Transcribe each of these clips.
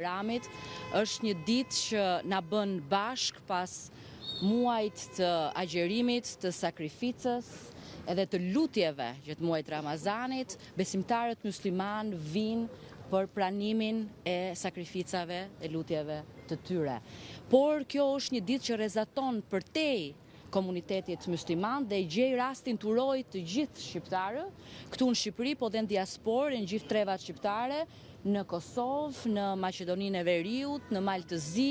Bajramit është një ditë që na bën bashk pas muajt të agjerimit, të sakrificës, edhe të lutjeve gjatë muajit Ramazanit. Besimtarët musliman vinë për pranimin e sakrificave e lutjeve të tyre. Por kjo është një ditë që rrezaton përtej komunitetit musliman dhe i gjej rastin të uroj të gjithë shqiptarë, këtu në Shqipëri, po dhe në diasporë, në gjithë trevat shqiptare, në Kosovë, në Maqedoninë e Veriut, në Malë të Zi,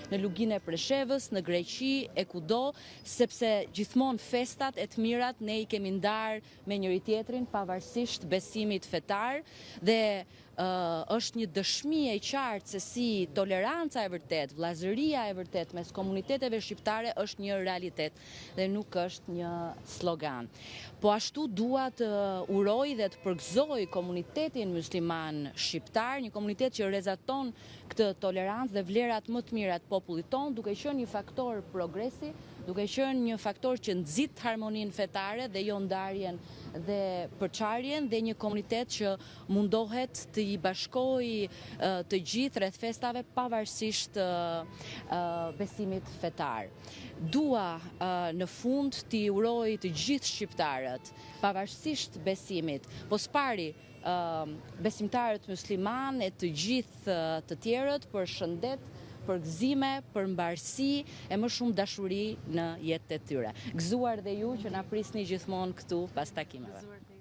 në Luginë e Preshevës, në Greqi, e kudo, sepse gjithmonë festat e të mirat ne i kemi ndarë me njëri tjetrin, pavarësisht besimit fetar, dhe është një dëshmi e qartë se si toleranca e vërtet, vllazëria e vërtet mes komuniteteve shqiptare është një realitet dhe nuk është një slogan. Po ashtu dua të uroj dhe të përgëzoj komunitetin musliman shqiptar, një komunitet që rrezaton këtë tolerancë dhe vlerat më të mira të popullit tonë, duke qenë një faktor progresi, duke qenë një faktor që nxit harmoninë fetare dhe jo ndarjen dhe përçarjen, dhe një komunitet që mundohet të i bashkojë të gjithë rreth festave pavarësisht besimit fetar. Dua në fund t'i uroj të gjithë shqiptarët, pavarësisht besimit, po s'pari besimtarët musliman e të gjithë të tjerët për shëndet, për gëzime, për mbarësi e më shumë dashuri në jetët e tyre. Gëzuar dhe ju që na prisni gjithmonë këtu pas takimeve.